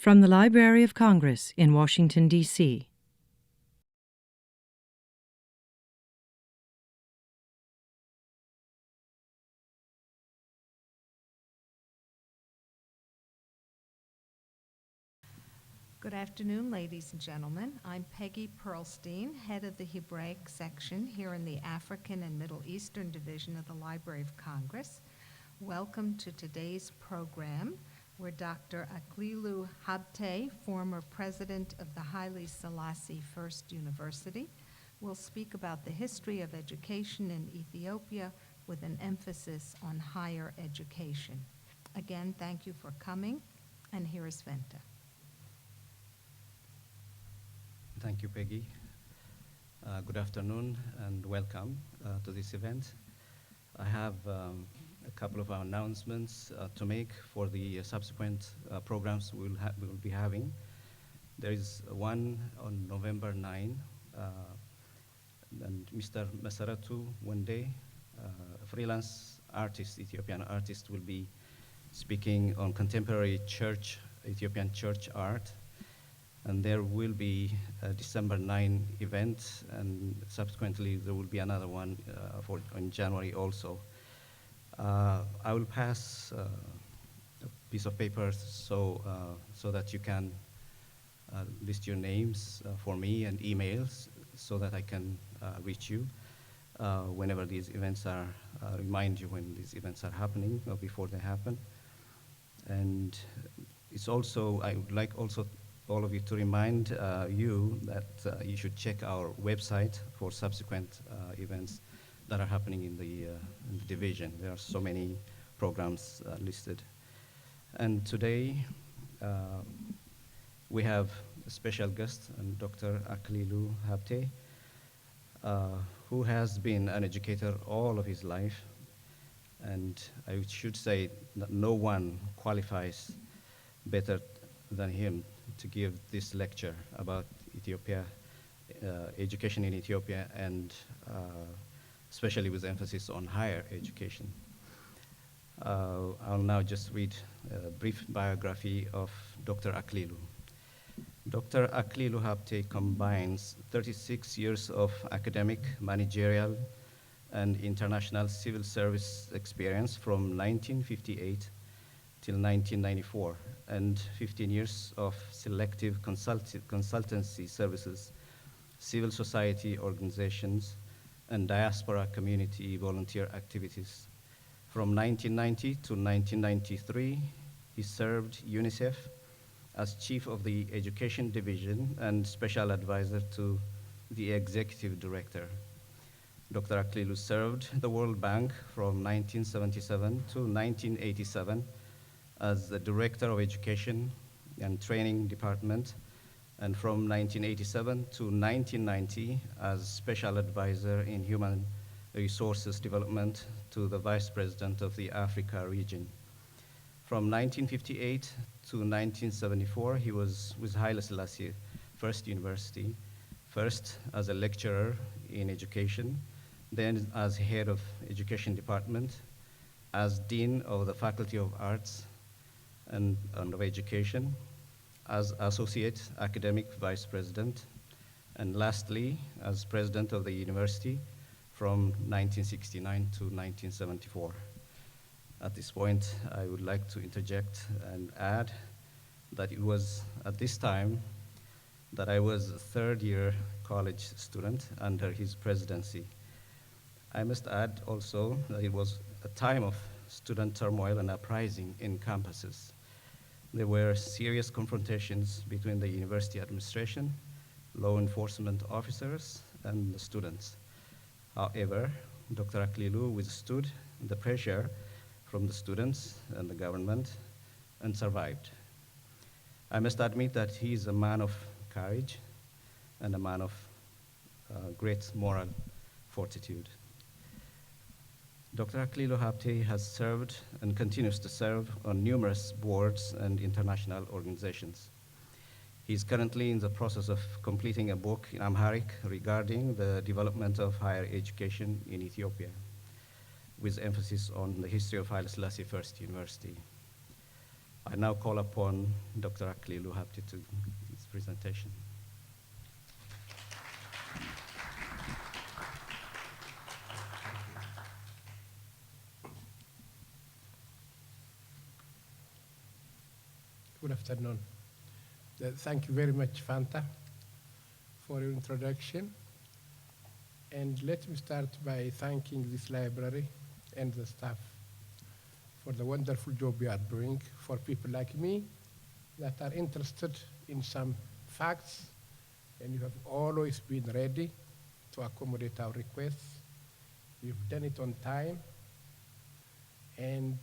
From the Library of Congress in Washington, D.C. Good afternoon, ladies and gentlemen. I'm Peggy Pearlstein, head of the Hebraic section here in the African and Middle Eastern Division of the Library of Congress. Welcome to today's program, where Dr. Aklilu Habte, former president of the Haile Selassie First University, will speak about the history of education in Ethiopia with an emphasis on higher education. Again, thank you for coming, and here is Venta. Thank you, Peggy. Good afternoon and welcome to this event. I have a couple of announcements to make for the subsequent programs we will be having. There is one on November 9, and Mr. Masaratu Wende, a freelance artist, Ethiopian artist, will be speaking on contemporary Ethiopian church art. And there will be a December 9 event, and subsequently there will be another one in January also. I will pass a piece of paper so that you can list your names for me and emails so that I can reach you whenever these events are, remind you when these events are happening or before they happen. And it's also, I would like also all of you to remind you that you should check our website for subsequent events that are happening in the division. There are so many programs listed. And today we have a special guest, Dr. Aklilu Habte, who has been an educator all of his life. And I should say that no one qualifies better than him to give this lecture about Ethiopia, education in Ethiopia, and especially with emphasis on higher education. I'll now just read a brief biography of Dr. Aklilu. Dr. Aklilu Habte combines 36 years of academic, managerial, and international civil service experience from 1958 till 1994, and 15 years of selective consultancy services, civil society organizations, and diaspora community volunteer activities. From 1990 to 1993, he served UNICEF as chief of the education division and special advisor to the executive director. Dr. Aklilu served the World Bank from 1977 to 1987 as the Director of Education and Training Department, and from 1987 to 1990 as Special Advisor in Human Resources Development to the Vice President of the Africa region. From 1958 to 1974, he was with Haile Selassie First University, first as a lecturer in education, then as head of Education Department, as Dean of the Faculty of Arts and of Education, as Associate Academic Vice President, and lastly, as President of the University from 1969 to 1974. At this point, I would like to interject and add that it was at this time that I was a third-year college student under his presidency. I must add also that it was a time of student turmoil and uprising in campuses. There were serious confrontations between the university administration, law enforcement officers, and the students. However, Dr. Aklilu withstood the pressure from the students and the government and survived. I must admit that he is a man of courage and a man of great moral fortitude. Dr. Aklilu Habte has served and continues to serve on numerous boards and international organizations. He is currently in the process of completing a book in Amharic regarding the development of higher education in Ethiopia, with emphasis on the history of Haile Selassie First University. I now call upon Dr. Aklilu Habti to give his presentation. Good afternoon. Thank you very much, Fanta, for your introduction. And let me start by thanking this library and the staff for the wonderful job you are doing for people like me that are interested in some facts, and you have always been ready to accommodate our requests. You've done it on time, and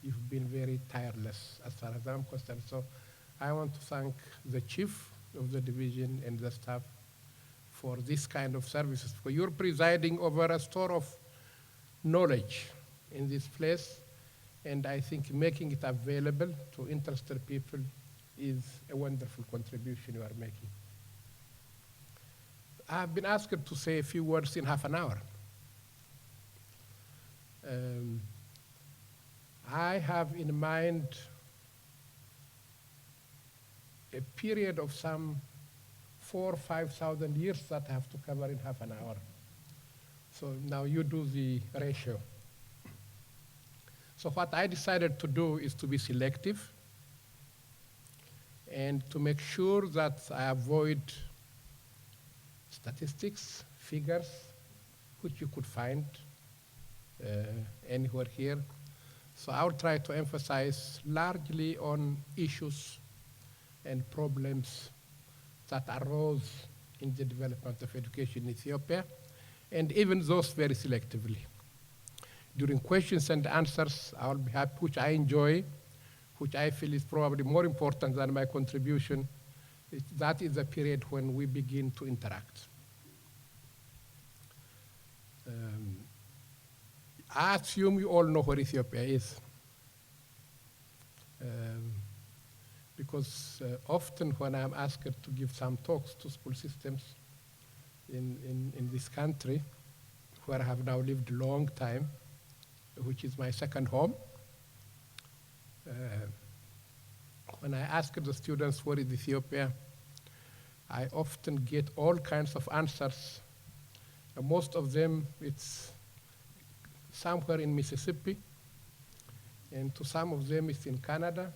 you've been very tireless as far as I'm concerned. So I want to thank the chief of the division and the staff for this kind of services, for you're presiding over a store of knowledge in this place, and I think making it available to interested people is a wonderful contribution you are making. I've been asked to say a few words in half an hour. I have in mind a period of some 4,000 or 5,000 years that I have to cover in half an hour. So now you do the ratio. So what I decided to do is to be selective and to make sure that I avoid statistics, figures, which you could find anywhere here. So I'll try to emphasize largely on issues and problems that arose in the development of education in Ethiopia, and even those very selectively. During questions and answers, I'll be happy, which I enjoy, which I feel is probably more important than my contribution. That is the period when we begin to interact. I assume you all know where Ethiopia is. Because often when I'm asked to give some talks to school systems in this country, where I have now lived a long time, which is my second home, when I ask the students where is Ethiopia, I often get all kinds of answers. Most of them, it's somewhere in Mississippi, and to some of them it's in Canada,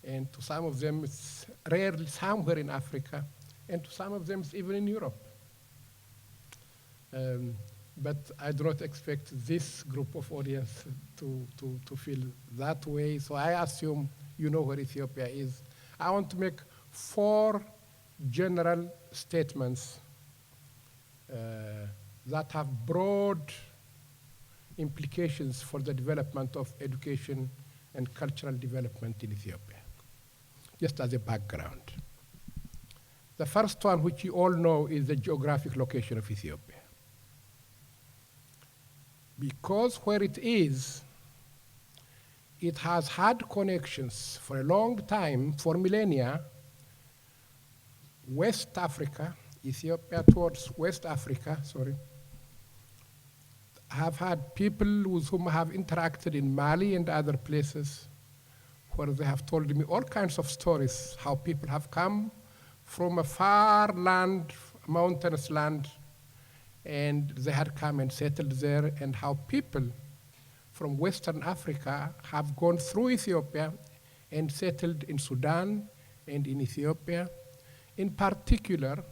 and to some of them it's rarely somewhere in Africa, and to some of them it's even in Europe. But I do not expect this group of audience to feel that way, so I assume you know where Ethiopia is. I want to make 4 general statements that have broad implications for the development of education and cultural development in Ethiopia, just as a background. The first one, which you all know, is the geographic location of Ethiopia. Because where it is, it has had connections for a long time, for millennia. West Africa, Ethiopia towards West Africa, have had people with whom I have interacted in Mali and other places where they have told me all kinds of stories, how people have come from a far land, mountainous land, and they had come and settled there, and how people from Western Africa have gone through Ethiopia and settled in Sudan and in Ethiopia. In particular,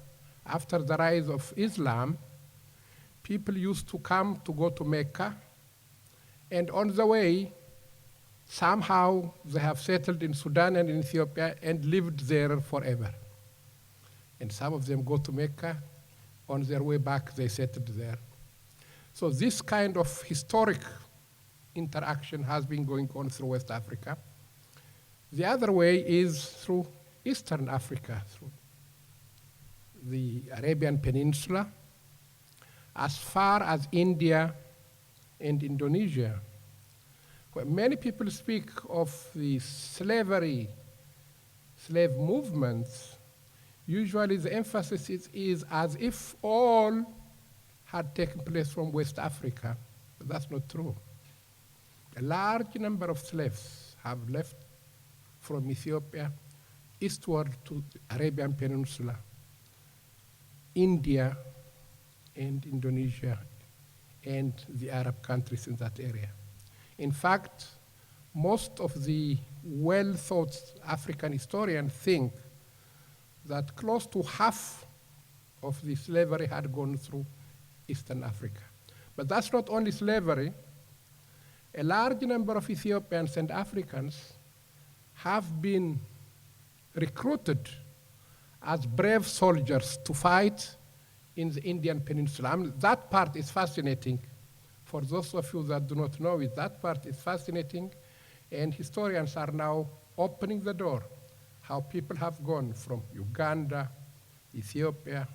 after the rise of Islam, people used to come to go to Mecca, and on the way, somehow they have settled in Sudan and in Ethiopia and lived there forever. And some of them go to Mecca, on their way back they settled there. So this kind of historic interaction has been going on through West Africa. The other way is through Eastern Africa, through the Arabian Peninsula, as far as India and Indonesia, where many people speak of the slave movements. Usually the emphasis is as if all had taken place from West Africa, but that's not true. A large number of slaves have left from Ethiopia eastward to the Arabian Peninsula, India, and Indonesia, and the Arab countries in that area. In fact, most of the well-thought African historians think that close to half of the slavery had gone through Eastern Africa. But that's not only slavery. A large number of Ethiopians and Africans have been recruited as brave soldiers to fight in the Indian Peninsula. I mean, that part is fascinating. For those of you that do not know it, that part is fascinating, and historians are now opening the door, how people have gone from Uganda, Ethiopia,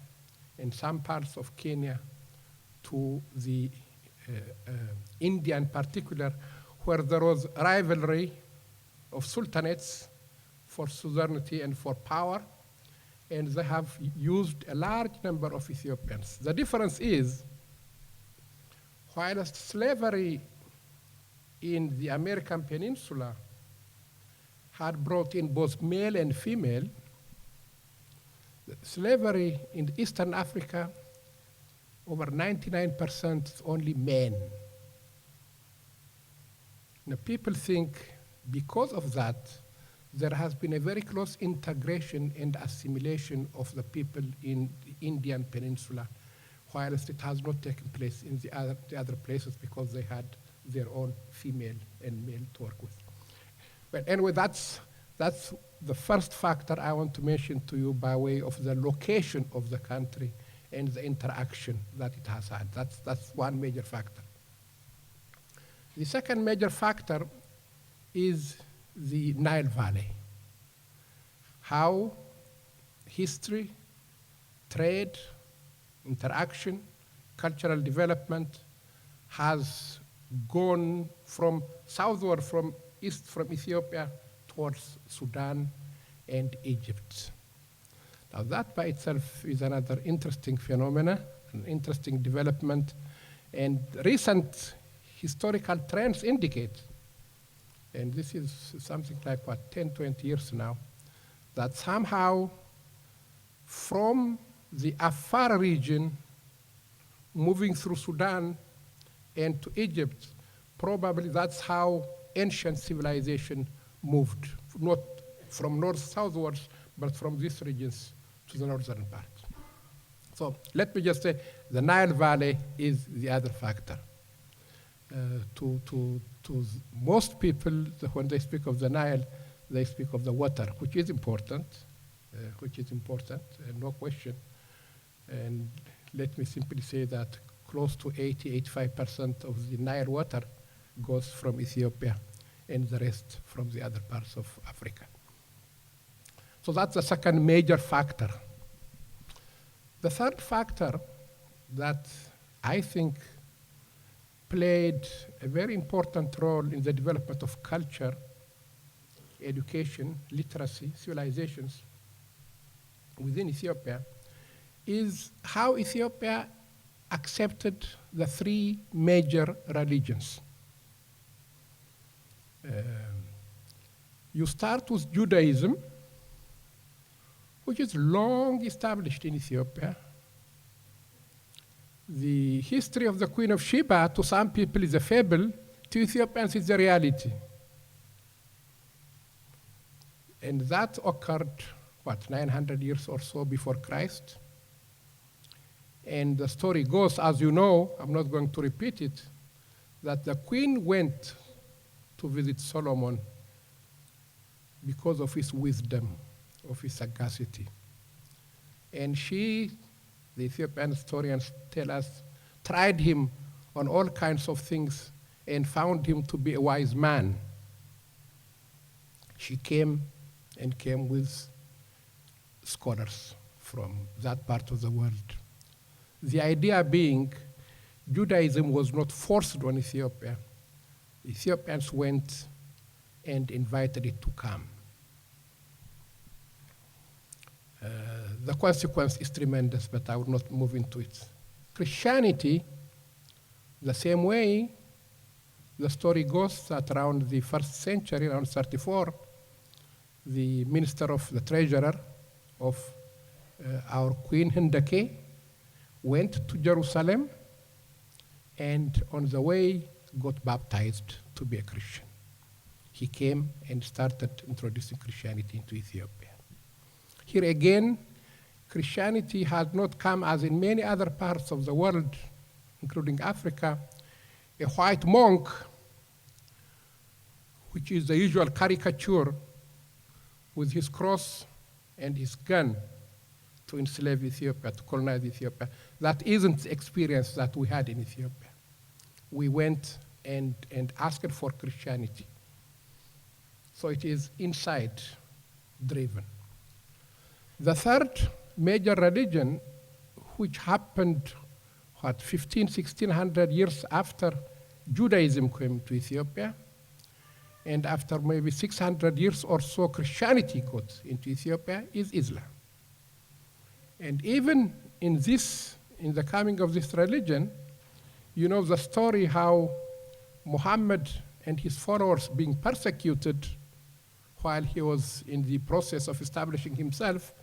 and some parts of Kenya to the India in particular, where there was rivalry of sultanates for suzerainty and for power, and they have used a large number of Ethiopians. The difference is, while slavery in the American Peninsula had brought in both male and female, slavery in Eastern Africa, over 99% is only men. Now, people think because of that, there has been a very close integration and assimilation of the people in the Indian Peninsula, whilst it has not taken place in the other places because they had their own female and male to work with. But anyway, that's the first factor I want to mention to you by way of the location of the country and the interaction that it has had. That's one major factor. The second major factor is the Nile Valley. How history, trade, interaction, cultural development has gone from southward from Ethiopia towards Sudan and Egypt. Now that by itself is another interesting phenomena, an interesting development, and recent historical trends indicate, and this is something like, 10, 20 years now, that somehow from the Afar region, moving through Sudan and to Egypt, probably that's how ancient civilization moved, not from north southwards, but from these regions to the northern part. So let me just say the Nile Valley is the other factor. To most people, when they speak of the Nile, they speak of the water, which is important, no question. And let me simply say that close to 80-85% of the Nile water goes from Ethiopia and the rest from the other parts of Africa. So that's the second major factor. The third factor that I think played a very important role in the development of culture, education, literacy, civilizations within Ethiopia is how Ethiopia accepted the three major religions. You start with Judaism, which is long established in Ethiopia. The history of the Queen of Sheba to some people is a fable, to Ethiopians it's a reality. And that occurred, 900 years or so before Christ. And the story goes, as you know, I'm not going to repeat it, that the queen went to visit Solomon because of his wisdom, of his sagacity. And she, the Ethiopian historians tell us, tried him on all kinds of things and found him to be a wise man. She came with scholars from that part of the world. The idea being, Judaism was not forced on Ethiopia. Ethiopians went and invited it to come. The consequence is tremendous, but I will not move into it. Christianity, the same way, the story goes that around the 1st century, around 34, the minister of the treasurer of our Queen Hindake went to Jerusalem and on the way got baptized to be a Christian. He came and started introducing Christianity into Ethiopia. Here again, Christianity has not come as in many other parts of the world, including Africa, a white monk, which is the usual caricature with his cross and his gun to enslave Ethiopia, to colonize Ethiopia. That isn't the experience that we had in Ethiopia. We went and asked for Christianity. So it is inside driven. The third major religion, which happened, 1600 years after Judaism came to Ethiopia, and after maybe 600 years or so Christianity got into Ethiopia, is Islam. And even in the coming of this religion, you know the story how Muhammad and his followers being persecuted while he was in the process of establishing himself,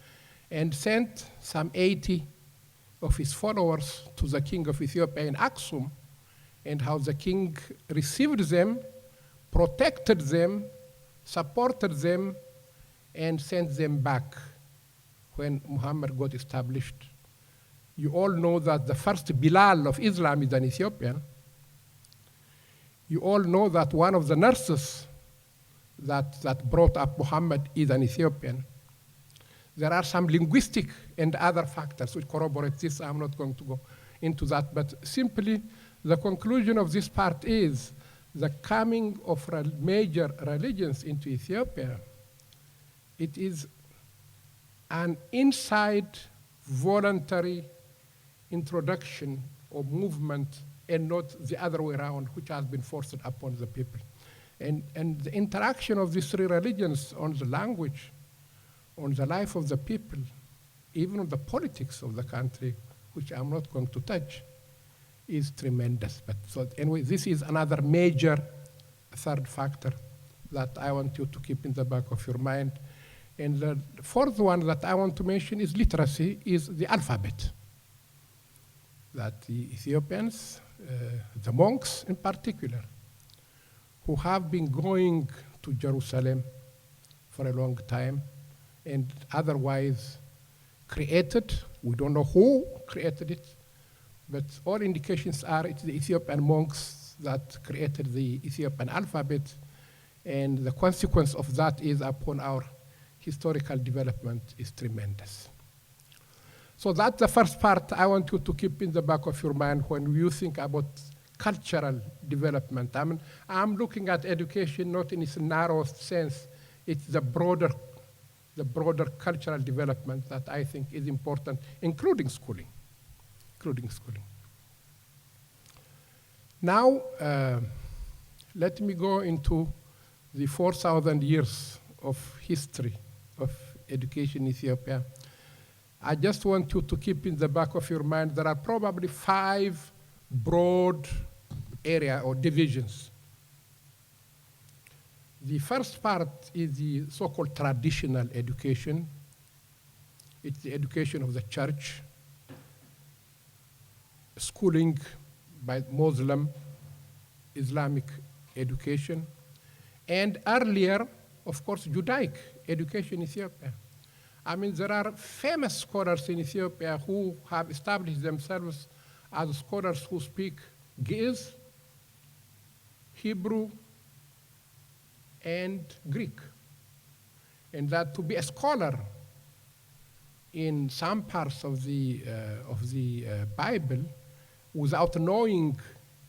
and sent some 80 of his followers to the king of Ethiopia in Aksum, and how the king received them, protected them, supported them, and sent them back when Muhammad got established. You all know that the first Bilal of Islam is an Ethiopian. You all know that one of the nurses that brought up Muhammad is an Ethiopian. There are some linguistic and other factors which corroborate this. I'm not going to go into that, but simply the conclusion of this part is the coming of major religions into Ethiopia. It is an inside voluntary introduction or movement and not the other way around, which has been forced upon the people. And the interaction of these three religions on the language, on the life of the people, even on the politics of the country, which I'm not going to touch, is tremendous. But so anyway, this is another major third factor that I want you to keep in the back of your mind. And the fourth one that I want to mention is literacy, is the alphabet. That the Ethiopians, the monks in particular, who have been going to Jerusalem for a long time and otherwise created, we don't know who created it, but all indications are it's the Ethiopian monks that created the Ethiopian alphabet, and the consequence of that is upon our historical development is tremendous. So that's the first part I want you to keep in the back of your mind when you think about cultural development. I'm looking at education not in its narrowest sense, it's the broader cultural development that I think is important, including schooling. Now, let me go into the 4,000 years of history of education in Ethiopia. I just want you to keep in the back of your mind, there are probably 5 broad area or divisions. The first part is the so-called traditional education. It's the education of the church, schooling by Muslim, Islamic education, and earlier, of course, Judaic education in Ethiopia. I mean, there are famous scholars in Ethiopia who have established themselves as scholars who speak Ge'ez, Hebrew, and Greek. And that to be a scholar in some parts of the Bible without knowing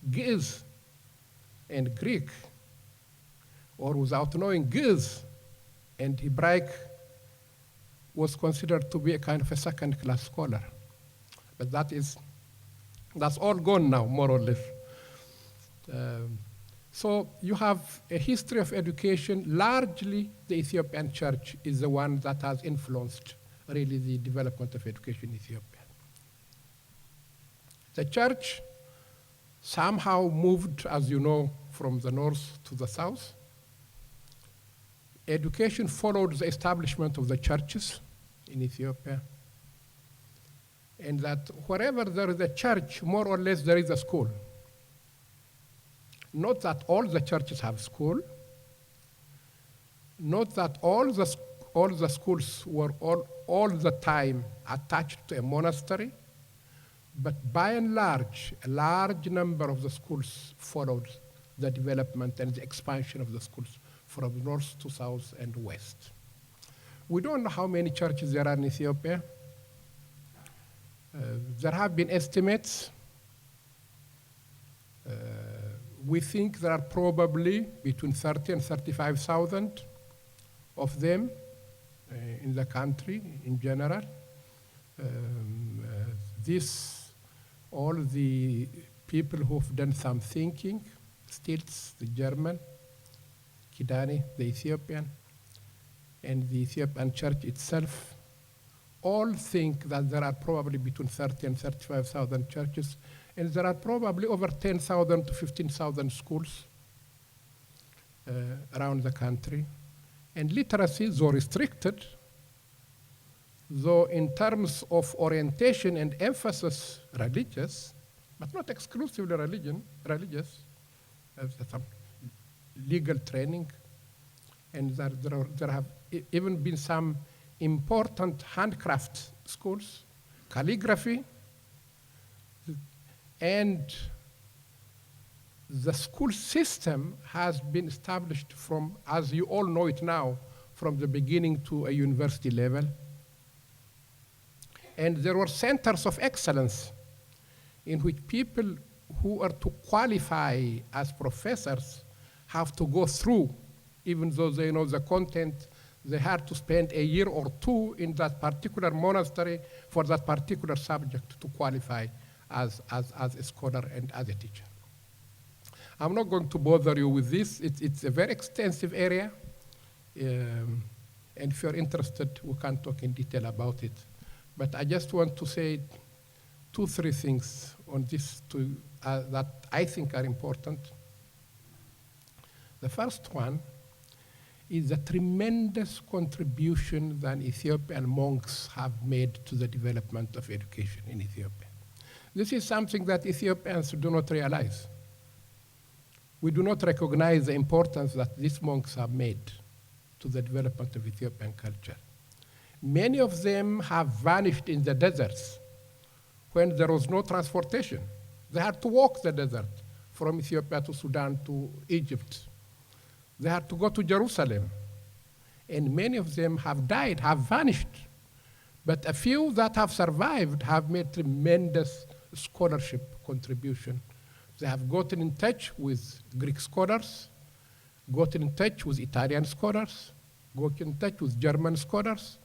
Ge'ez and Greek, or without knowing Ge'ez and Hebraic, was considered to be a kind of a second-class scholar. But that's all gone now, more or less. So you have a history of education. Largely, the Ethiopian church is the one that has influenced really the development of education in Ethiopia. The church somehow moved, as you know, from the north to the south. Education followed the establishment of the churches in Ethiopia. And that wherever there is a church, more or less there is a school. Not that all the churches have school. Not that all the schools were all the time attached to a monastery. But by and large, a large number of the schools followed the development and the expansion of the schools from north to south and west. We don't know how many churches there are in Ethiopia. There have been estimates. We think there are probably between 30 and 35,000 of them in the country in general. All the people who've done some thinking, Stilts, the German, Kidani, the Ethiopian, and the Ethiopian church itself, all think that there are probably between 30 and 35,000 churches, and there are probably over 10,000 to 15,000 schools around the country. And literacy, though restricted, though in terms of orientation and emphasis religious, but not exclusively religious, some legal training, and there have even been some important handcraft schools, calligraphy, and the school system has been established from, as you all know it now, from the beginning to a university level. And there were centers of excellence in which people who are to qualify as professors have to go through, even though they know the content, they had to spend a year or two in that particular monastery for that particular subject to qualify as a scholar and as a teacher. I'm not going to bother you with this. It's a very extensive area. And if you're interested, we can talk in detail about it. But I just want to say 2-3 things on this that I think are important. The first one is the tremendous contribution that Ethiopian monks have made to the development of education in Ethiopia. This is something that Ethiopians do not realize. We do not recognize the importance that these monks have made to the development of Ethiopian culture. Many of them have vanished in the deserts when there was no transportation. They had to walk the desert from Ethiopia to Sudan to Egypt. They had to go to Jerusalem. And many of them have died, have vanished. But a few that have survived have made tremendous scholarship contribution. They have gotten in touch with Greek scholars, gotten in touch with Italian scholars, gotten in touch with German scholars,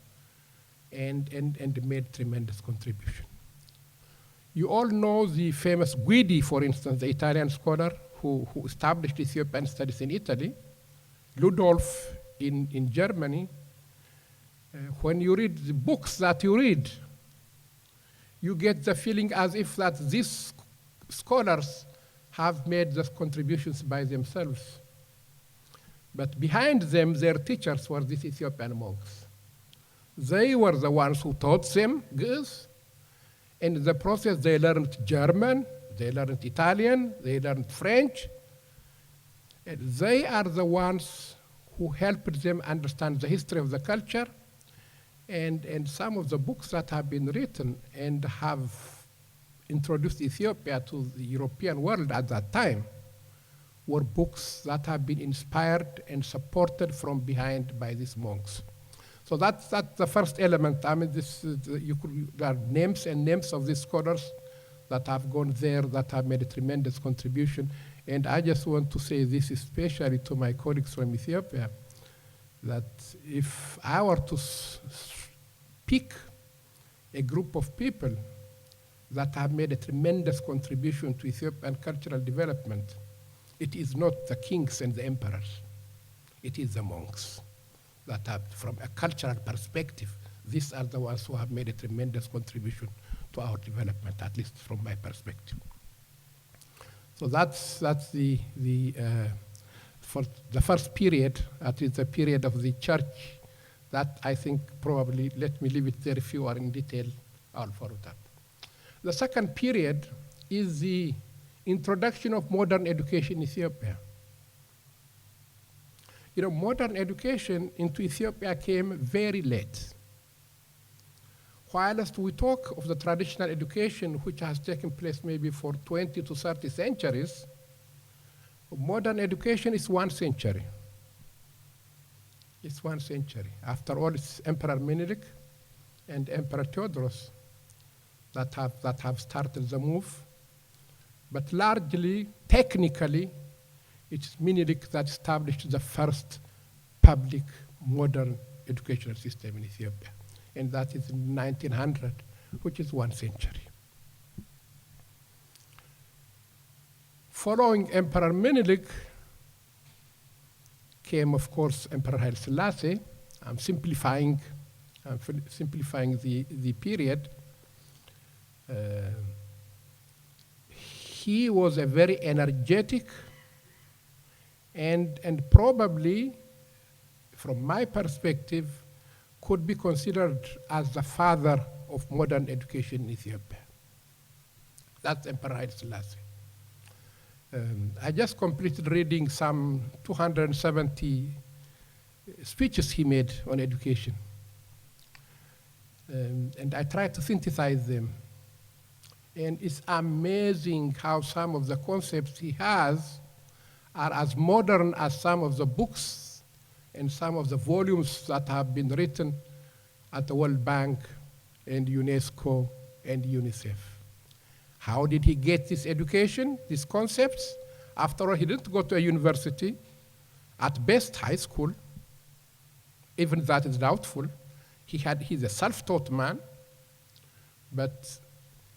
and made tremendous contribution. You all know the famous Guidi, for instance, the Italian scholar who established Ethiopian studies in Italy, Ludolf in Germany. When you read the books that you read, you get the feeling as if that these scholars have made those contributions by themselves. But behind them, their teachers were these Ethiopian monks. They were the ones who taught them Greece. In the process, they learned German, they learned Italian, they learned French. And they are the ones who helped them understand the history of the culture. And some of the books that have been written and have introduced Ethiopia to the European world at that time were books that have been inspired and supported from behind by these monks. So that's the first element. I mean, there are names and names of these scholars that have gone there, that have made a tremendous contribution. And I just want to say this especially to my colleagues from Ethiopia, that if I were to pick a group of people that have made a tremendous contribution to Ethiopian cultural development, it is not the kings and the emperors. It is the monks that have, from a cultural perspective, these are the ones who have made a tremendous contribution to our development, at least from my perspective. So that's for the first period, at least the period of the church, that I think probably, let me leave it there. If you are in detail, I'll follow that. The second period is the introduction of modern education in Ethiopia. You know, modern education into Ethiopia came very late. Whilst we talk of the traditional education, which has taken place maybe for 20 to 30 centuries, modern education is 1 century. It's 1 century. After all, it's Emperor Menelik and Emperor Theodorus that have started the move. But largely, technically, it's Menelik that established the first public modern educational system in Ethiopia. And that is in 1900, which is 1 century. Following Emperor Menelik came, of course, Emperor Haile Selassie. I'm simplifying the period. He was a very energetic and probably, from my perspective, could be considered as the father of modern education in Ethiopia. That's Emperor Haile Selassie. I just completed reading some 270 speeches he made on education. And I tried to synthesize them. And it's amazing how some of the concepts he has are as modern as some of the books and some of the volumes that have been written at the World Bank and UNESCO and UNICEF. How did he get this education, these concepts? After all, he didn't go to a university, at best high school. Even that is doubtful. He's a self-taught man, but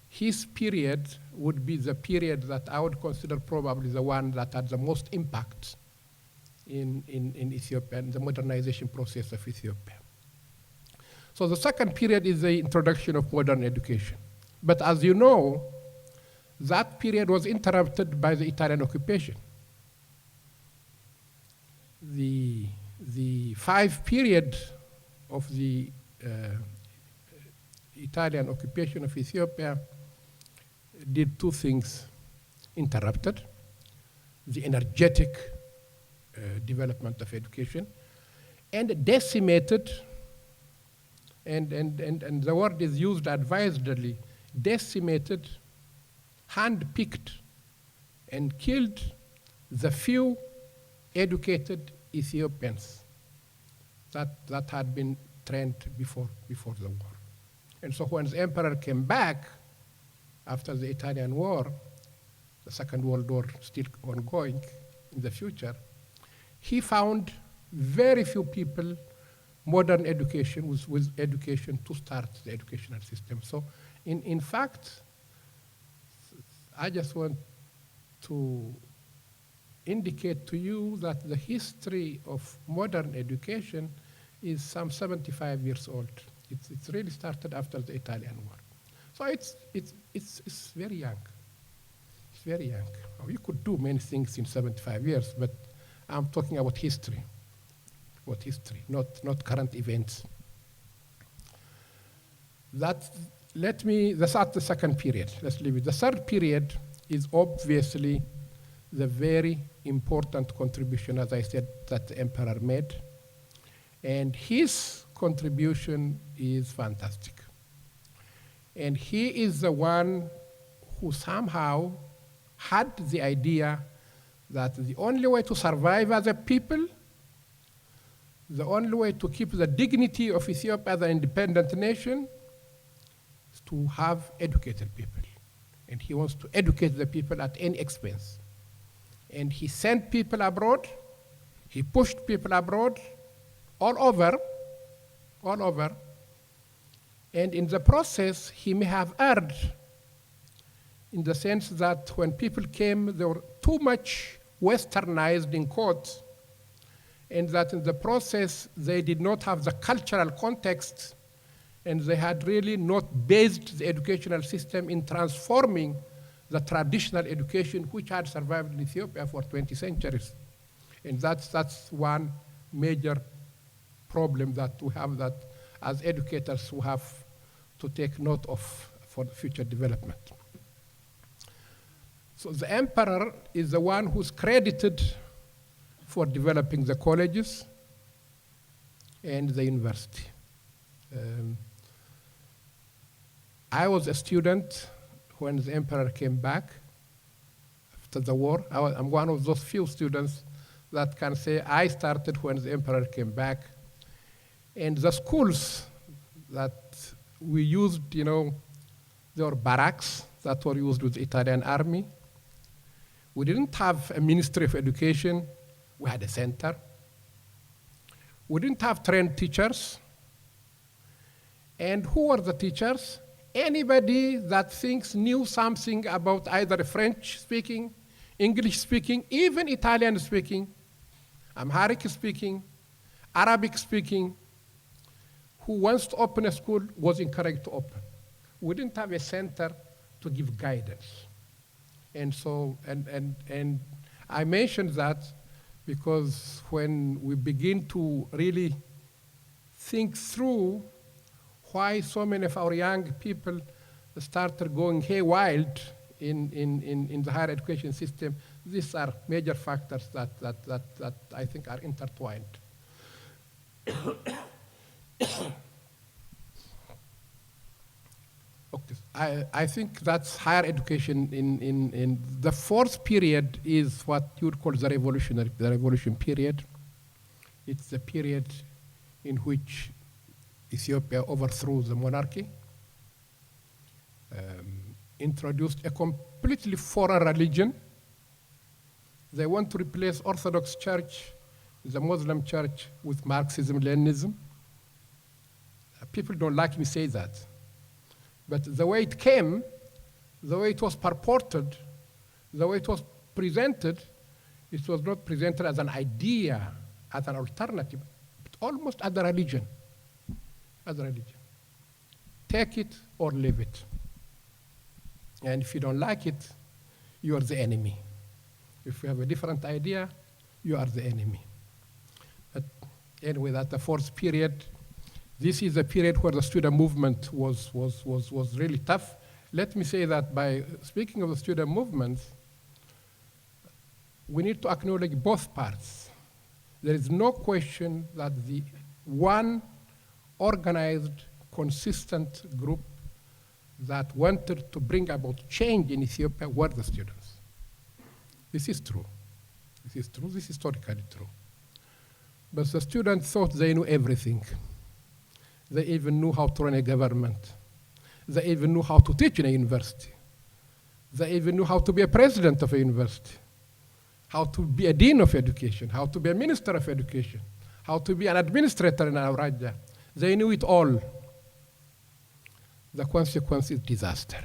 his period would be the period that I would consider probably the one that had the most impact in Ethiopia and the modernization process of Ethiopia. So the second period is the introduction of modern education. But as you know, that period was interrupted by the Italian occupation. The 5 period of the Italian occupation of Ethiopia did 2 things: interrupted the energetic development of education, and decimated, and the word is used advisedly, decimated, hand-picked, and killed the few educated Ethiopians that had been trained before the war. And so when the emperor came back after the Italian War, the Second World War still ongoing in the future, he found very few people, modern education, with education to start the educational system. So in fact, I just want to indicate to you that the history of modern education is some 75 years old. It's really started after the Italian War. So it's very young. It's very young. You could do many things in 75 years, but I'm talking about history. About history, not current events. That's the second period. Let's leave it. The third period is obviously the very important contribution, as I said, that the emperor made. And his contribution is fantastic. And he is the one who somehow had the idea that the only way to survive as a people, the only way to keep the dignity of Ethiopia as an independent nation, is to have educated people. And he wants to educate the people at any expense. And he sent people abroad, he pushed people abroad, all over, and in the process, he may have erred in the sense that when people came, they were too much westernized in quotes, and that in the process, they did not have the cultural context, and they had really not based the educational system in transforming the traditional education which had survived in Ethiopia for 20 centuries. And that's one major problem that we have, that as educators we have to take note of for the future development. So the emperor is the one who's credited for developing the colleges and the university. I was a student when the emperor came back after the war. I'm one of those few students that can say I started when the emperor came back. And the schools that we used, they were barracks that were used with the Italian army. We didn't have a Ministry of Education. We had a center. We didn't have trained teachers. And who were the teachers? Anybody that thinks knew something about either French speaking, English speaking, even Italian speaking, Amharic speaking, Arabic speaking, who wants to open a school was encouraged to open. We didn't have a center to give guidance. And so, and I mentioned that because when we begin to really think through why so many of our young people started going haywire in the higher education system, these are major factors that I think are intertwined. Okay. I think that's higher education in the fourth period is what you would call the revolution period. It's the period in which Ethiopia overthrew the monarchy, introduced a completely foreign religion. They want to replace Orthodox Church, the Muslim Church, with Marxism-Leninism. People don't like me say that. But the way it came, the way it was purported, the way it was presented, it was not presented as an idea, as an alternative, but almost as a religion. As a religion. Take it or leave it. And if you don't like it, you are the enemy. If you have a different idea, you are the enemy. But anyway, that's the fourth period. This is a period where the student movement was really tough. Let me say that by speaking of the student movement, we need to acknowledge both parts. There is no question that the one organized, consistent group that wanted to bring about change in Ethiopia were the students. This is true. This is true. This is historically true. But the students thought they knew everything. They even knew how to run a government. They even knew how to teach in a university. They even knew how to be a president of a university, how to be a dean of education, how to be a minister of education, how to be an administrator in our Raja. They knew it all. The consequence is disaster.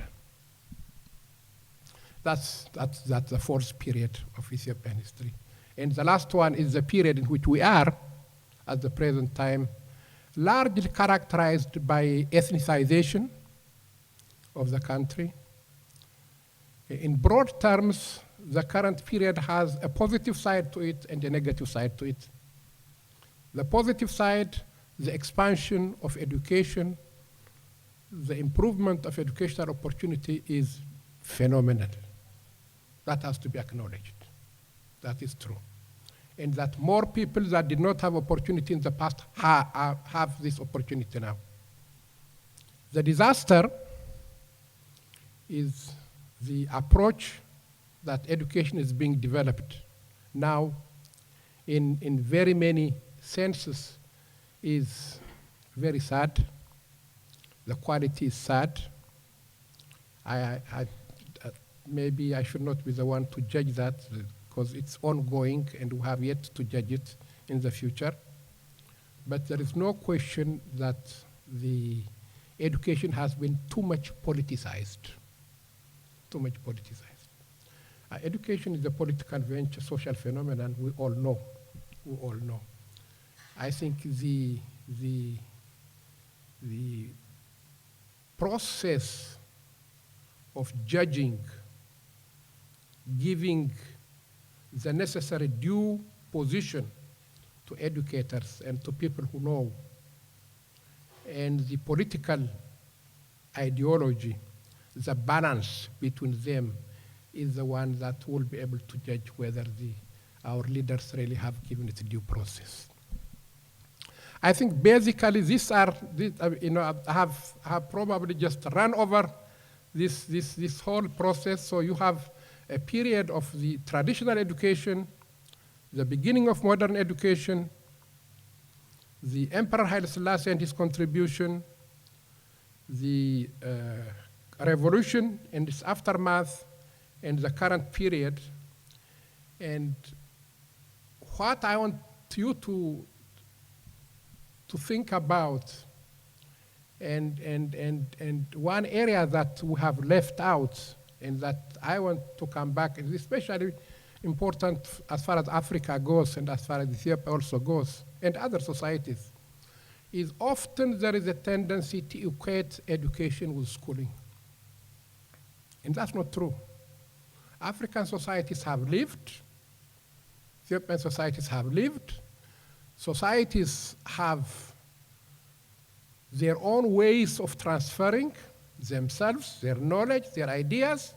That's the fourth period of Ethiopian history. And the last one is the period in which we are at the present time, largely characterized by ethnicization of the country. In broad terms, the current period has a positive side to it and a negative side to it. The positive side, the expansion of education, the improvement of educational opportunity is phenomenal. That has to be acknowledged. That is true. And that more people that did not have opportunity in the past have this opportunity now. The disaster is the approach that education is being developed now in very many senses is very sad. The quality is sad. Maybe I should not be the one to judge that because it's ongoing and we have yet to judge it in the future. But there is no question that the education has been too much politicized. Too much politicized. Education is a political venture, social phenomenon, we all know. We all know. I think the process of judging giving the necessary due position to educators and to people who know. And the political ideology, the balance between them is the one that will be able to judge whether our leaders really have given it due process. I think basically these are, I have probably just run over this whole process. So you have a period of the traditional education, the beginning of modern education, the Emperor Haile Selassie and his contribution, the revolution and its aftermath, and the current period. And what I want you to think about, and one area that we have left out and that I want to come back, is especially important as far as Africa goes and as far as Ethiopia also goes, and other societies, is often there is a tendency to equate education with schooling. And that's not true. African societies have lived, Ethiopian societies have lived, societies have their own ways of transferring themselves, their knowledge, their ideas,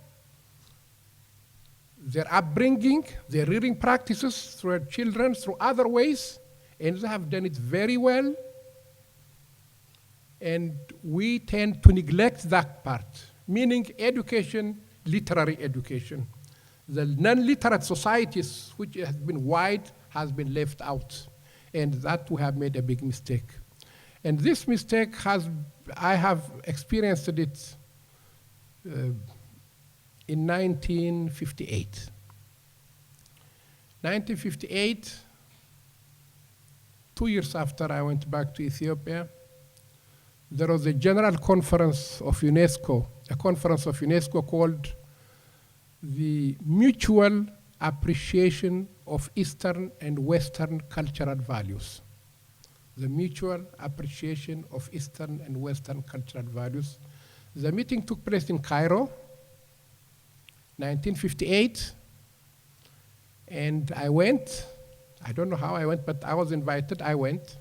their upbringing, their reading practices through their children, through other ways, and they have done it very well. And we tend to neglect that part, meaning education, literary education. The non-literate societies, which has been wide, has been left out. And that we have made a big mistake. And this mistake I have experienced it in 1958. 1958, 2 years after I went back to Ethiopia, there was a general conference of UNESCO, a conference of UNESCO called the Mutual Appreciation of Eastern and Western Cultural Values. The Mutual Appreciation of Eastern and Western Cultural Values. The meeting took place in Cairo, 1958, and I went. I don't know how I went, but I was invited, I went.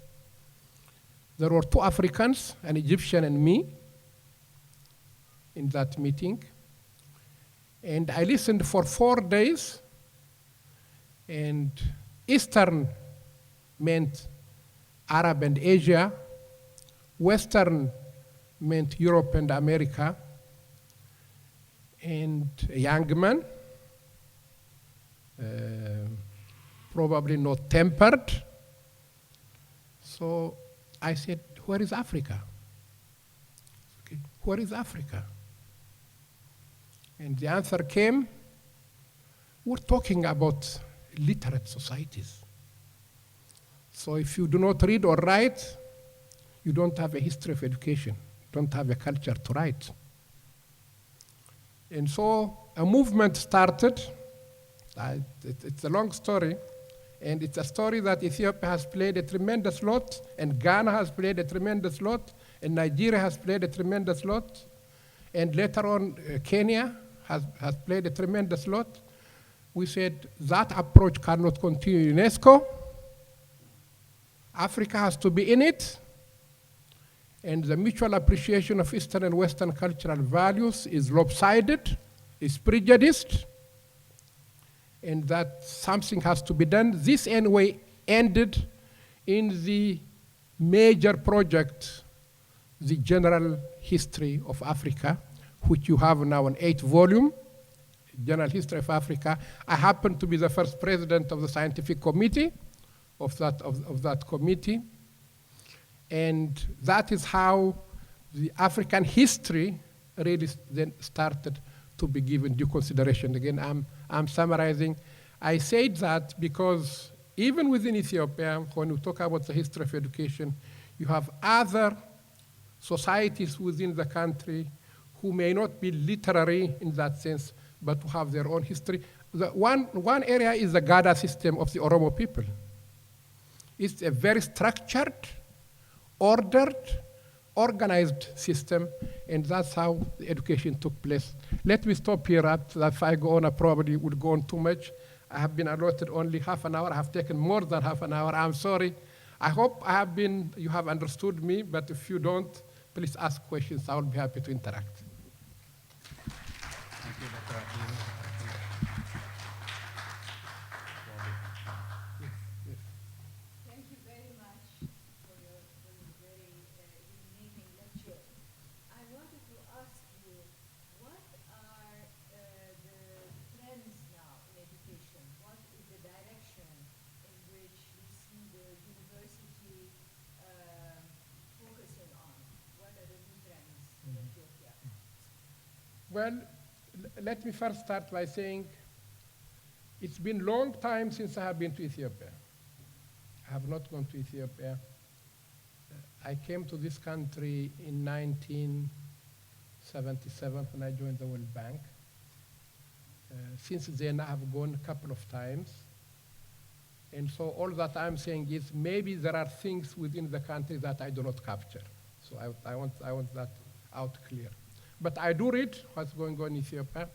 There were 2 Africans, an Egyptian and me, in that meeting. And I listened for 4 days, and Eastern meant Arab and Asia, Western meant Europe and America, and a young man, probably not tempered. So I said, where is Africa? Okay, where is Africa? And the answer came, we're talking about literate societies. So if you do not read or write, you don't have a history of education, don't have a culture to write. And so a movement started. It's a long story, and it's a story that Ethiopia has played a tremendous lot, and Ghana has played a tremendous lot, and Nigeria has played a tremendous lot, and later on Kenya has played a tremendous lot. We said that approach cannot continue in UNESCO. Africa has to be in it, and the mutual appreciation of Eastern and Western cultural values is lopsided, is prejudiced, and that something has to be done. This anyway ended in the major project, the General History of Africa, which you have now in 8 volume, General History of Africa. I happen to be the first president of the scientific committee of that committee. And that is how the African history really then started to be given due consideration. Again, I'm summarizing. I said that because even within Ethiopia, when we talk about the history of education, you have other societies within the country who may not be literary in that sense, but who have their own history. One area is the Gada system of the Oromo people. It's a very structured, ordered, organized system, And that's how the education took place. Let me stop here. If I go on, I probably would go on too much. I have been allotted only half an hour. I have taken more than half an hour. I'm sorry. I hope you have understood me, but if you don't, please ask questions. I will be happy to interact. Thank you, Dr. Aklilu. Thank you very much for your very illuminating lecture. I wanted to ask you, what are the trends now in education? What is the direction in which you see the university focusing on? What are the new trends in Ethiopia? Well, let me first start by saying it's been a long time since I have been to Ethiopia. I have not gone to Ethiopia. I came to this country in 1977 when I joined the World Bank. Since then, I have gone a couple of times. And so all that I'm saying is maybe there are things within the country that I do not capture. So I want that out clear. But I do read what's going on in Ethiopia.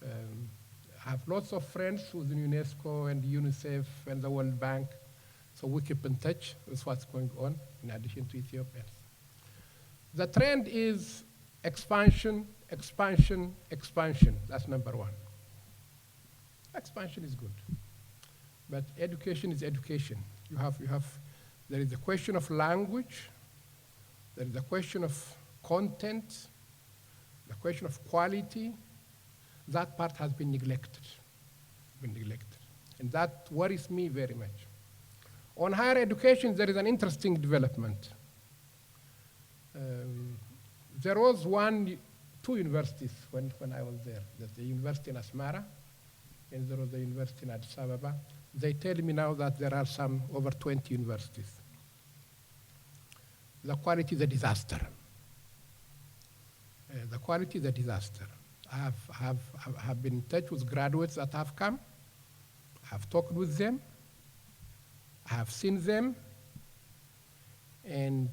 I have lots of friends within UNESCO and UNICEF and the World Bank. So we keep in touch with what's going on in addition to Ethiopia. The trend is expansion, expansion, expansion. That's number one. Expansion is good. But education is education. There is a question of language, there is a question of content, the question of quality. That part has been neglected, and that worries me very much. On higher education, there is an interesting development. There was two universities when I was there. There's the university in Asmara, and there was the university in Addis Ababa. They tell me now that there are over 20 universities. The quality is a disaster. The quality is a disaster. I have been in touch with graduates that have come. I have talked with them. I have seen them. And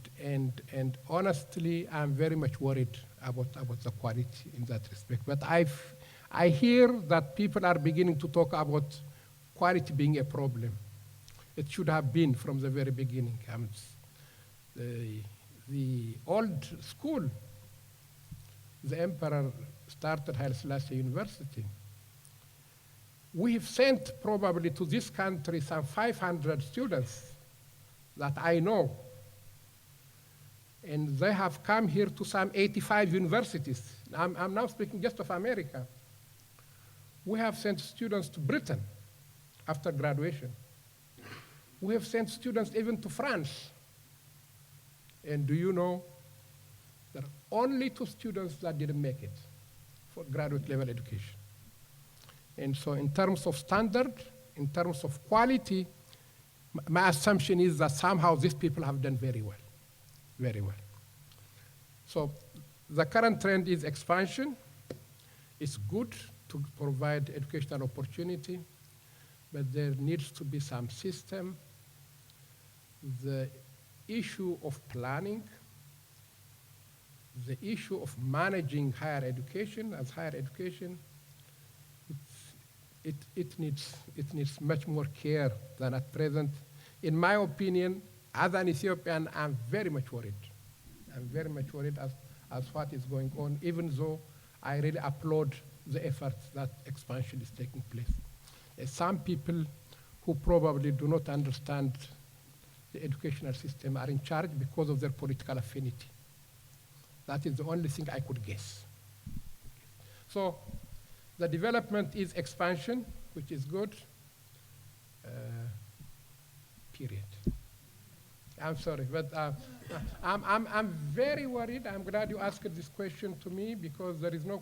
honestly, I'm very much worried about the quality in that respect. But I hear that people are beginning to talk about quality being a problem. It should have been from the very beginning. The old school, the emperor started Haile Selassie University. We have sent probably to this country some 500 students that I know. And they have come here to some 85 universities. I'm now speaking just of America. We have sent students to Britain after graduation. We have sent students even to France. And do you know, there are only 2 students that didn't make it for graduate level education. And so in terms of standard, in terms of quality, my assumption is that somehow these people have done very well, very well. So the current trend is expansion. It's good to provide educational opportunity, but there needs to be some system. The issue of planning, the issue of managing higher education as higher education, it needs much more care than at present. In my opinion, as an Ethiopian, I'm very much worried. I'm very much worried as what is going on, even though I really applaud the efforts that expansion is taking place. Some people who probably do not understand the educational system are in charge because of their political affinity. That is the only thing I could guess. So the development is expansion, which is good, period. I'm sorry, but I'm very worried. I'm glad you asked this question to me because there is no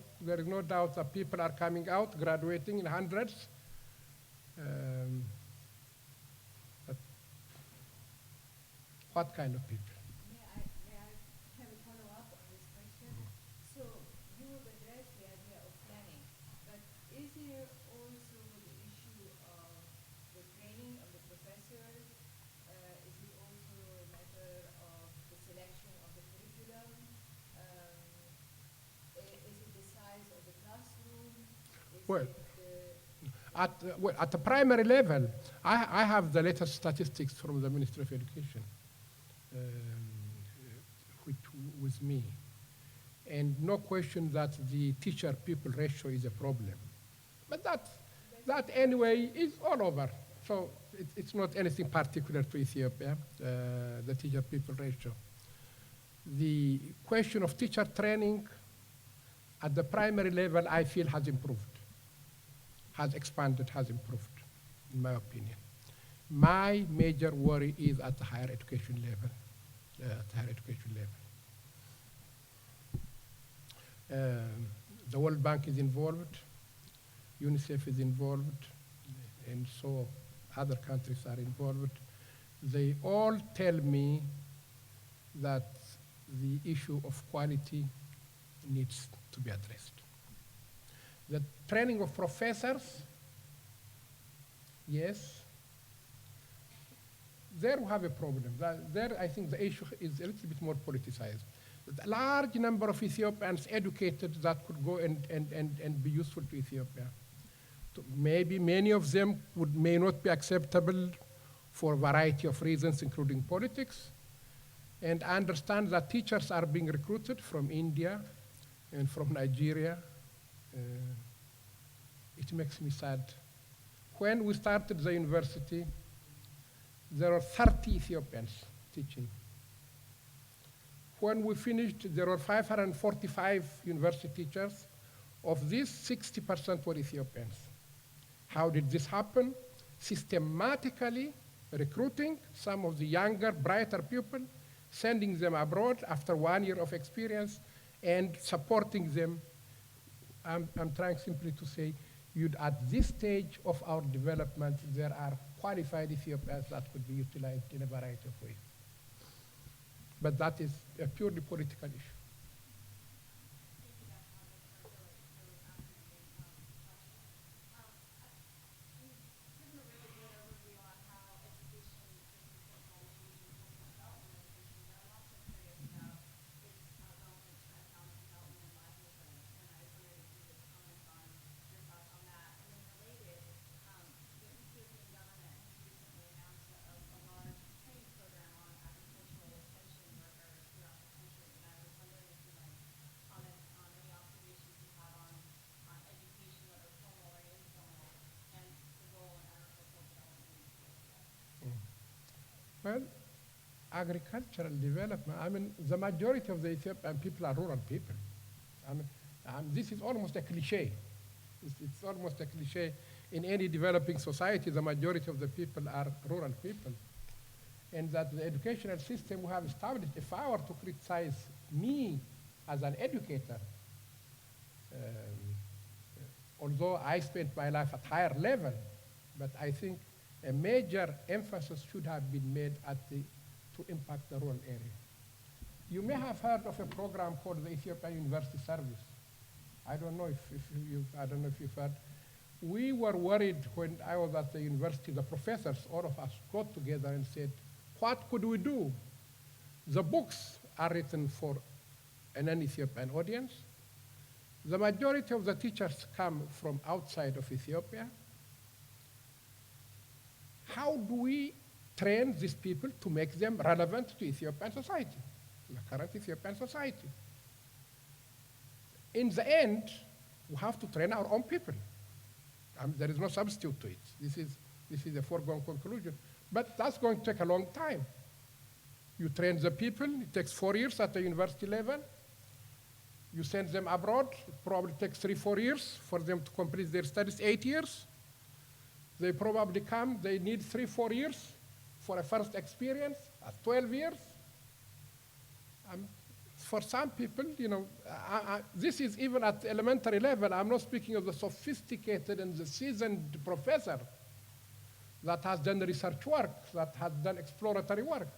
doubt that people are coming out, graduating in hundreds. But what kind of people? May I have a follow-up on this question? So you have addressed the idea of planning, but is there also the issue of the training of the professors? Is it also a matter of the selection of the curriculum? Well, the at the primary level, I have the latest statistics from the Ministry of Education, which with me. And no question that the teacher-pupil ratio is a problem. But that anyway is all over. So it's not anything particular to Ethiopia, the teacher-pupil ratio. The question of teacher training at the primary level, I feel has improved, has expanded, has improved, in my opinion. My major worry is at the higher education level, The World Bank is involved, UNICEF is involved, and so other countries are involved. They all tell me that the issue of quality needs to be addressed. The training of professors, yes, there we have a problem. There I think the issue is a little bit more politicized. A large number of Ethiopians educated that could go and be useful to Ethiopia. Maybe many of them may not be acceptable for a variety of reasons, including politics. And I understand that teachers are being recruited from India and from Nigeria. It makes me sad. When we started the university, there were 30 Ethiopians teaching. When we finished, there were 545 university teachers. Of these, 60% were Ethiopians. How did this happen? Systematically recruiting some of the younger, brighter people, sending them abroad after 1 year of experience, and supporting them. I'm trying simply to say, at this stage of our development, there are qualified Ethiopians that could be utilized in a variety of ways. But that is a purely political issue. Well, agricultural development, I mean, the majority of the Ethiopian people are rural people. I mean, this is almost a cliche. It's almost a cliche. In any developing society, the majority of the people are rural people. And that the educational system we have established, if I were to criticize me as an educator, although I spent my life at higher level, but I think a major emphasis should have been made to impact the rural area. You may have heard of a program called the Ethiopian University Service. I don't know if you've heard. We were worried when I was at the university, the professors, all of us got together and said, what could we do? The books are written for an non-Ethiopian audience. The majority of the teachers come from outside of Ethiopia. How do we train these people to make them relevant to Ethiopian society, the current Ethiopian society? In the end, we have to train our own people. There is no substitute to it. This is a foregone conclusion. But that's going to take a long time. You train the people, it takes 4 years at the university level. You send them abroad, it probably takes 3-4 years for them to complete their studies, 8 years. They probably come, they need 3-4 years for a first experience, 12 years. For some people, this is even at elementary level. I'm not speaking of the sophisticated and the seasoned professor that has done research work, that has done exploratory work.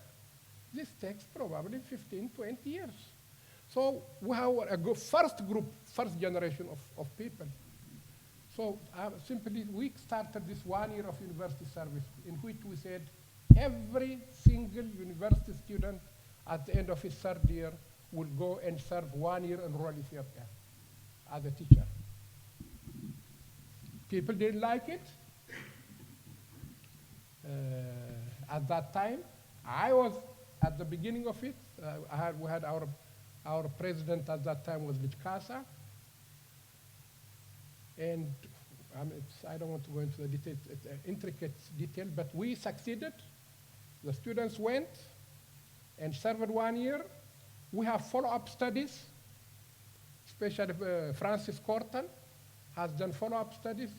This takes probably 15-20 years. So we have a first generation of people. So simply, we started this 1 year of university service in which we said every single university student at the end of his third year will go and serve 1 year in rural Ethiopia as a teacher. People didn't like it. At that time, I was at the beginning of it. We had our president at that time was Litkasa. And I don't want to go into the details, intricate detail, but we succeeded. The students went and served 1 year. We have follow-up studies, especially Francis Corton has done follow-up studies,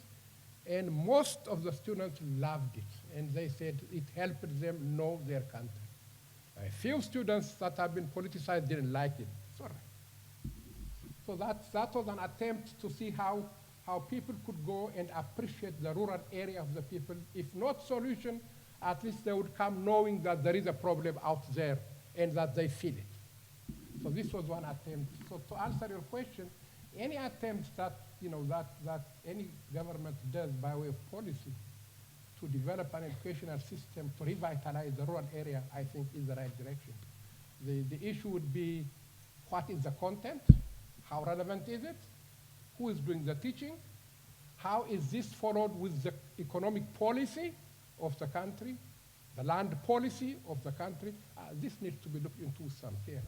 and most of the students loved it, and they said it helped them know their country. A few students that have been politicized didn't like it. It's all right. So that was an attempt to see how people could go and appreciate the rural area of the people. If not solution, at least they would come knowing that there is a problem out there and that they feel it. So this was one attempt. So to answer your question, any attempt that that any government does by way of policy to develop an educational system to revitalize the rural area, I think is the right direction. The issue would be, what is the content? How relevant is it? Who is doing the teaching? How is this followed with the economic policy of the country, the land policy of the country? This needs to be looked into with some care.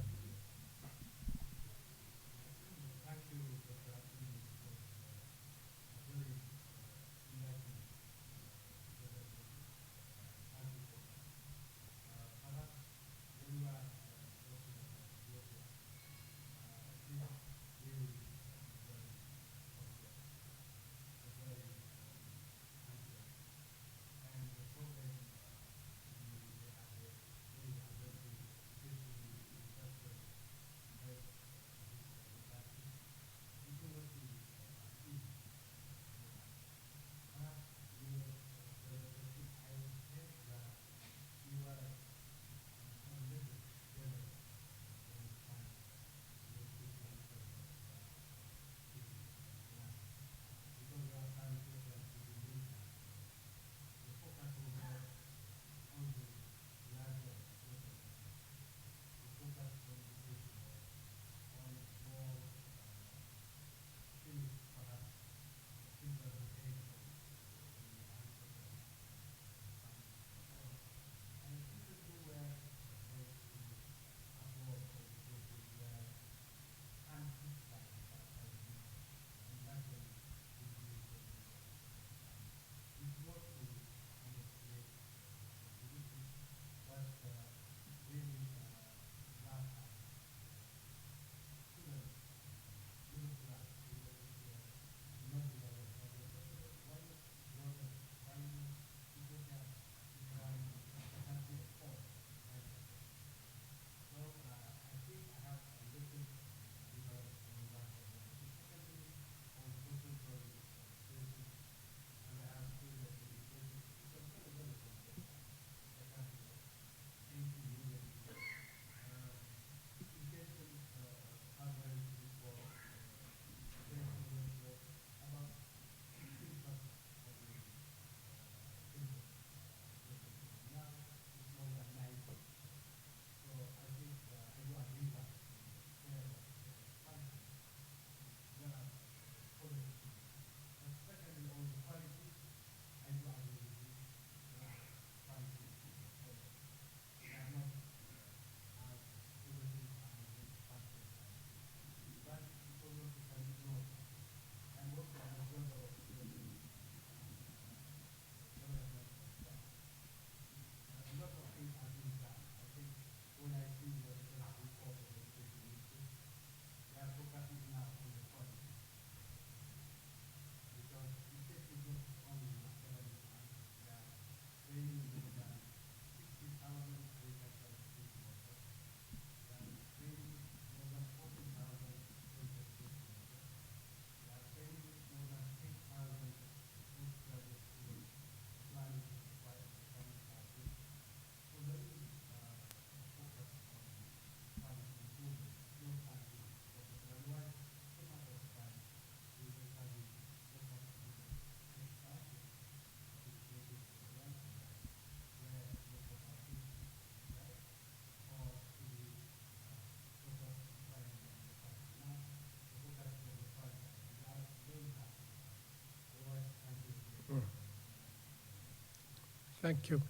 Thank you.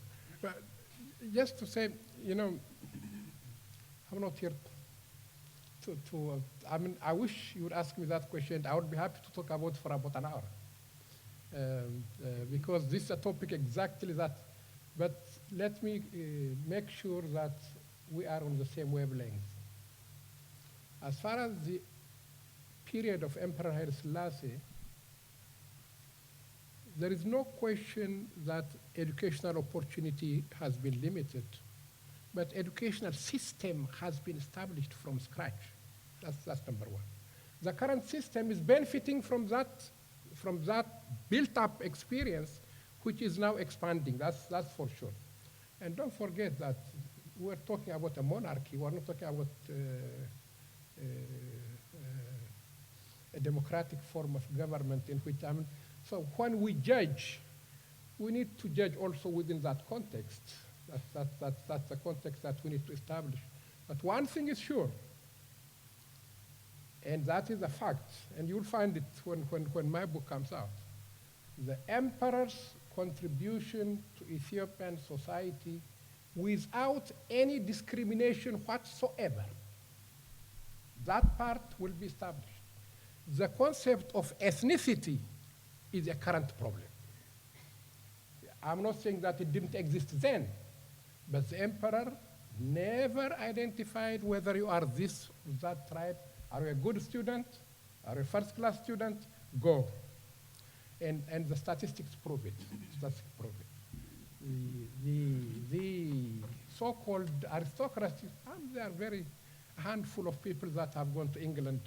Well, just to say, you know, I'm not here I mean, I wish you would ask me that question. I would be happy to talk about for about an hour. Because this is a topic exactly that, but let me make sure that we are on the same wavelength. As far as the period of Emperor Haile Selassie, there is no question that educational opportunity has been limited, but educational system has been established from scratch. That's number one. The current system is benefiting from that built-up experience, which is now expanding. That's for sure. And don't forget that we're talking about a monarchy. We're not talking about a democratic form of government in which, I mean, so when we judge, we need to judge also within that context. That's the context that we need to establish. But one thing is sure, and that is a fact, and you'll find it when my book comes out. The emperor's contribution to Ethiopian society without any discrimination whatsoever. That part will be established. The concept of ethnicity is a current problem. I'm not saying that it didn't exist then, but the emperor never identified whether you are this or that tribe. Are you a good student? Are you a first-class student? Go. And the statistics prove it. Statistics prove it. The so-called aristocracy, there are a handful of people that have gone to England.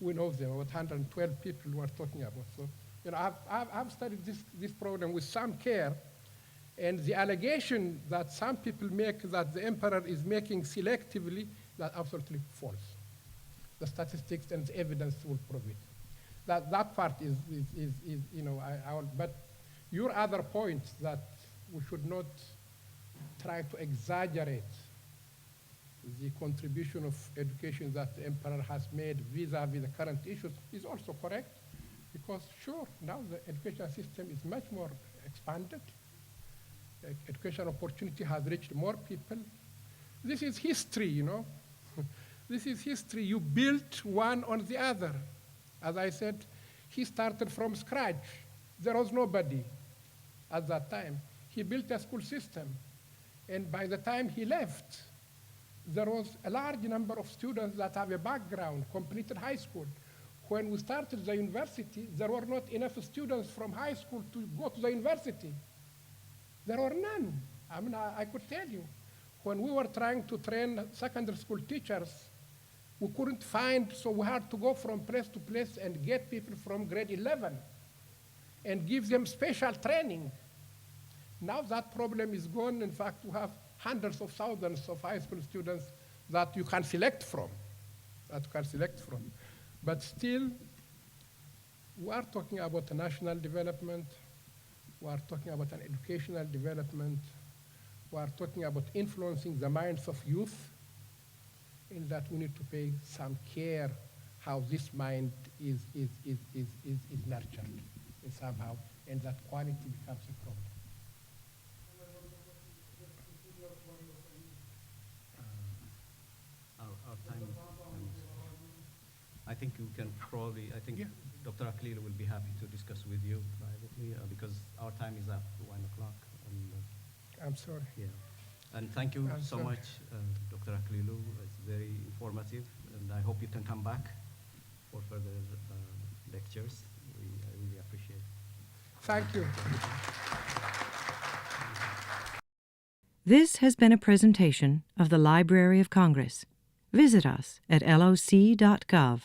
We know them, about 112 people we're talking about. So, you know, I've studied this problem with some care, and the allegation that some people make that the emperor is making selectively, that's absolutely false. The statistics and the evidence will prove it. That part is you know, but your other point that we should not try to exaggerate the contribution of education that the emperor has made vis-a-vis the current issues is also correct, because sure, now the education system is much more expanded. Education opportunity has reached more people. This is history, you know. This is history. You built one on the other. As I said, he started from scratch. There was nobody at that time. He built a school system. And by the time he left, there was a large number of students that have a background, completed high school. When we started the university, there were not enough students from high school to go to the university. There were none. I mean, I could tell you. When we were trying to train secondary school teachers, we couldn't find, so we had to go from place to place and get people from grade 11 and give them special training. Now that problem is gone. In fact, we have hundreds of thousands of high school students that you can select from, But still, we are talking about a national development. We are talking about an educational development. We are talking about influencing the minds of youth, in that we need to pay some care how this mind is nurtured and somehow, and that quality becomes a problem. Our time. I think you can probably, Yeah. Dr. Aklilu will be happy to discuss with you privately because our time is up, 1 o'clock. And, I'm sorry. yeah. And thank you I'm so sorry. much, Dr. Aklilu. It's very informative, and I hope you can come back for further lectures. I really appreciate it. Thank you. This has been a presentation of the Library of Congress. Visit us at loc.gov.